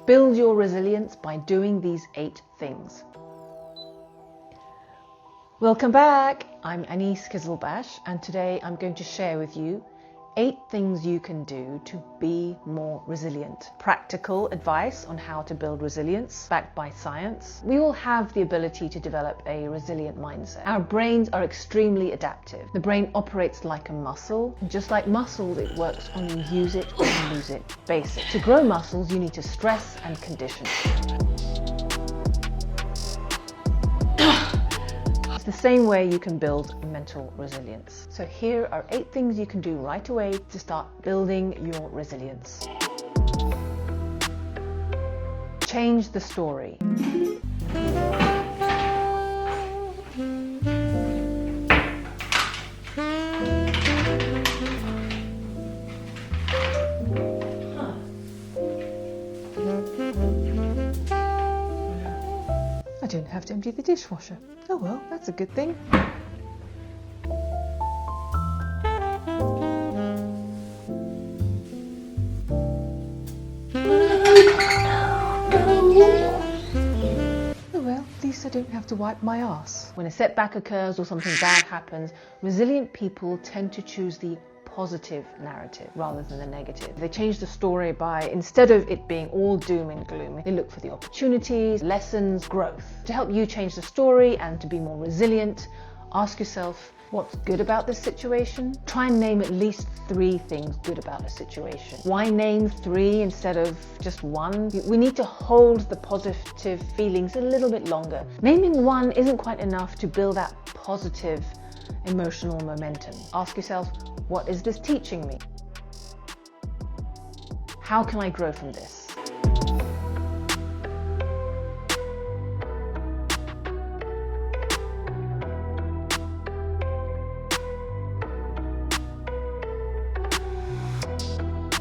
Build your resilience by doing these 8 things. Welcome back. I'm Anis Kizilbash, and today I'm going to share with you 8 things you can do to be more resilient. Practical advice on how to build resilience, backed by science. We all have the ability to develop a resilient mindset. Our brains are extremely adaptive. The brain operates like a muscle. Just like muscles, it works on you use it or you lose it. Basic. To grow muscles, you need to stress and condition. The same way you can build mental resilience. So here are 8 things you can do right away to start building your resilience. Change the story. I don't have to empty the dishwasher. Oh well, that's a good thing. Oh well, at least I don't have to wipe my ass. When a setback occurs or something bad happens, resilient people tend to choose the positive narrative rather than the negative. They change the story by, instead of it being all doom and gloom, they look for the opportunities, lessons, growth. To help you change the story and to be more resilient, ask yourself, what's good about this situation? Try and name at least 3 things good about a situation. Why name 3 instead of just 1? We need to hold the positive feelings a little bit longer. Naming 1 isn't quite enough to build that positive emotional momentum. Ask yourself, what is this teaching me? How can I grow from this?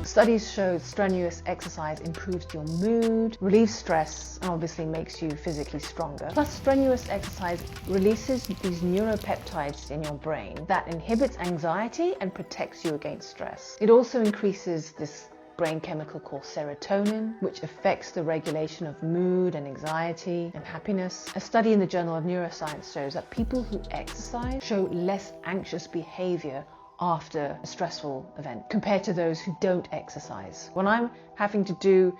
Studies show strenuous exercise improves your mood, relieves stress, and obviously makes you physically stronger. Plus, strenuous exercise releases these neuropeptides in your brain that inhibits anxiety and protects you against stress. It also increases this brain chemical called serotonin, which affects the regulation of mood and anxiety and happiness. A study in the Journal of Neuroscience shows that people who exercise show less anxious behavior after a stressful event compared to those who don't exercise. When I'm having to do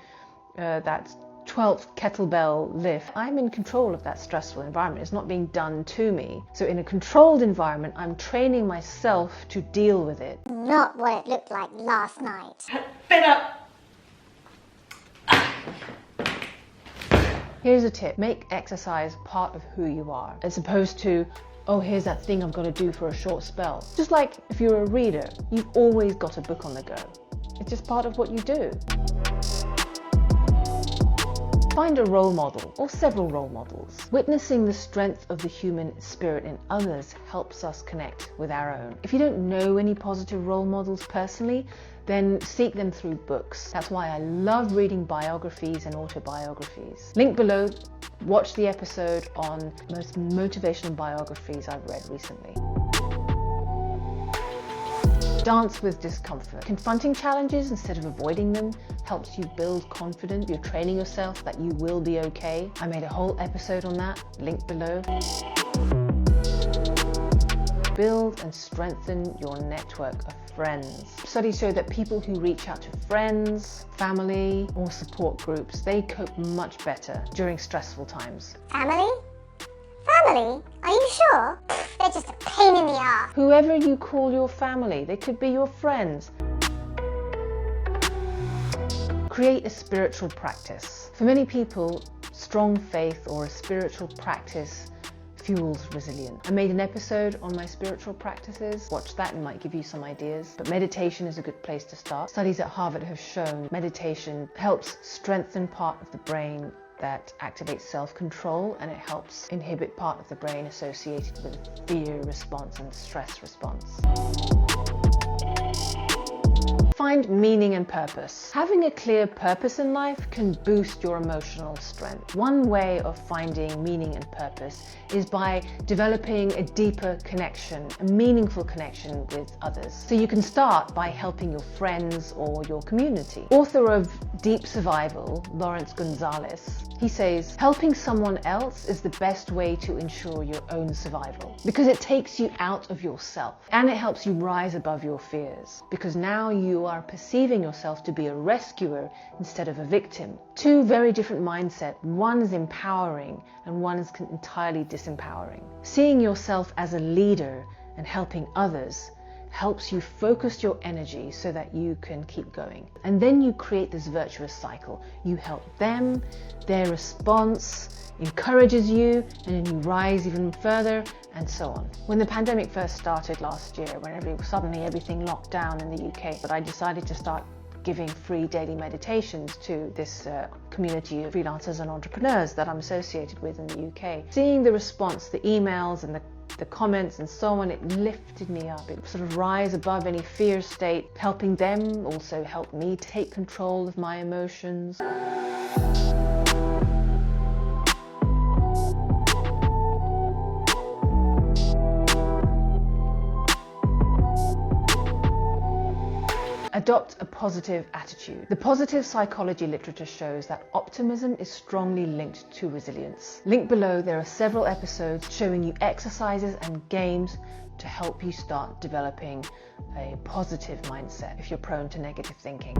that 12th kettlebell lift, I'm in control of that stressful environment. It's not being done to me. So in a controlled environment, I'm training myself to deal with it. Not what it looked like last night. Fed up. Here's a tip. Make exercise part of who you are, as opposed to, oh, here's that thing I've got to do for a short spell. Just like if you're a reader, you've always got a book on the go. It's just part of what you do. Find a role model or several role models. Witnessing the strength of the human spirit in others helps us connect with our own. If you don't know any positive role models personally, then seek them through books. That's why I love reading biographies and autobiographies. Link below, watch the episode on most motivational biographies I've read recently. Dance with discomfort. Confronting challenges instead of avoiding them helps you build confidence. You're training yourself that you will be okay. I made a whole episode on that, link below. Build and strengthen your network of friends. Studies show that people who reach out to friends, family, or support groups, they cope much better during stressful times. Family? Family? Are you sure? They're just a pain in the arse. Whoever you call your family, they could be your friends. Create a spiritual practice. For many people, strong faith or a spiritual practice fuels resilience. I made an episode on my spiritual practices. Watch that, it might give you some ideas. But meditation is a good place to start. Studies at Harvard have shown meditation helps strengthen part of the brain that activates self-control, and it helps inhibit part of the brain associated with fear response and stress response. Find meaning and purpose. Having a clear purpose in life can boost your emotional strength. One way of finding meaning and purpose is by developing a deeper connection, a meaningful connection with others. So you can start by helping your friends or your community. Author of Deep Survival, Lawrence Gonzalez, he says, helping someone else is the best way to ensure your own survival because it takes you out of yourself and it helps you rise above your fears because now you are perceiving yourself to be a rescuer instead of a victim. Two very different mindsets. One is empowering and one is entirely disempowering. Seeing yourself as a leader and helping others helps you focus your energy so that you can keep going. And then you create this virtuous cycle. You help them, their response encourages you, and then you rise even further, and so on. When the pandemic first started last year, when suddenly everything locked down in the UK, but I decided to start giving free daily meditations to this community of freelancers and entrepreneurs that I'm associated with in the UK. Seeing the response, the emails and the comments and so on, it lifted me up. It sort of rise above any fear state. Helping them also helped me take control of my emotions. Adopt a positive attitude. The positive psychology literature shows that optimism is strongly linked to resilience. Linked below, there are several episodes showing you exercises and games to help you start developing a positive mindset if you're prone to negative thinking.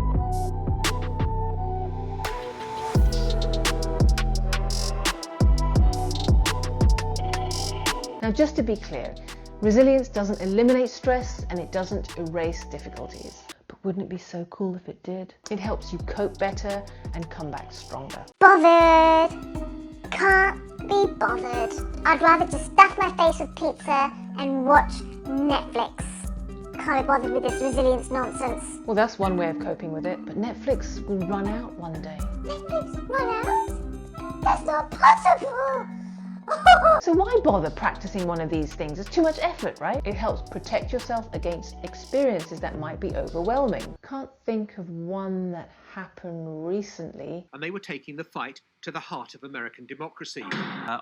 Now, just to be clear, resilience doesn't eliminate stress and it doesn't erase difficulties. Wouldn't it be so cool if it did? It helps you cope better and come back stronger. Bothered. Can't be bothered. I'd rather just stuff my face with pizza and watch Netflix. Can't be bothered with this resilience nonsense. Well, that's one way of coping with it, but Netflix will run out one day. Netflix run out? That's not possible. So why bother practicing one of these things? It's too much effort, right? It helps protect yourself against experiences that might be overwhelming. Can't think of one that happened recently. And they were taking the fight to the heart of American democracy.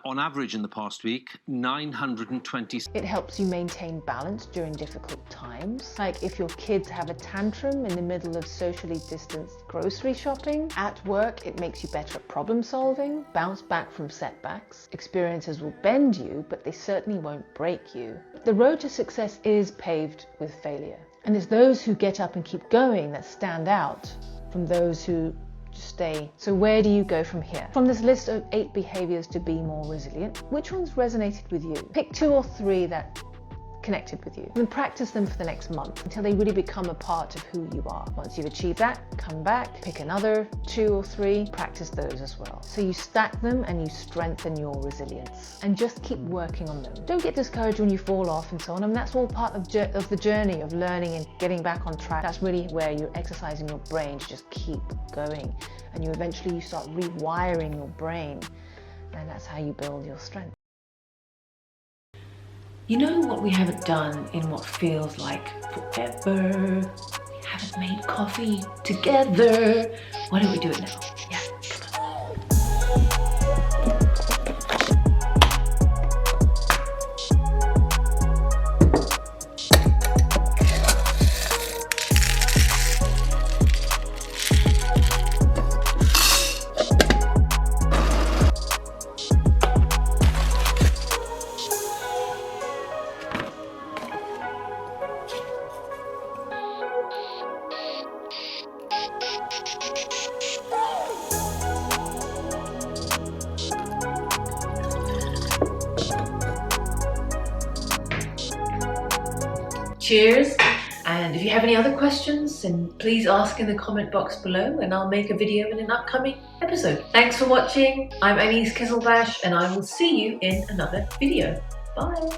On average in the past week, 920. It helps you maintain balance during difficult times. Like if your kids have a tantrum in the middle of socially distanced grocery shopping. At work, it makes you better at problem solving, bounce back from setbacks. Experiences will bend you, but they certainly won't break you. The road to success is paved with failure. And it's those who get up and keep going that stand out from those who stay. So where do you go from here? From this list of 8 behaviors to be more resilient, which ones resonated with you? Pick 2 or 3 that connected with you and practice them for the next month until they really become a part of who you are. Once you've achieved that, come back, pick another 2 or 3, practice those as well. So you stack them and you strengthen your resilience and just keep working on them. Don't get discouraged when you fall off and so on. And that's all part of the journey of learning and getting back on track. That's really where you're exercising your brain to just keep going, and you eventually start rewiring your brain, and that's how you build your strength. You know what we haven't done in what feels like forever? We haven't made coffee together. Why don't we do it now? Yeah, come on. Cheers, and if you have any other questions, then please ask in the comment box below and I'll make a video in an upcoming episode. Thanks for watching. I'm Anise Kesselbash and I will see you in another video. Bye.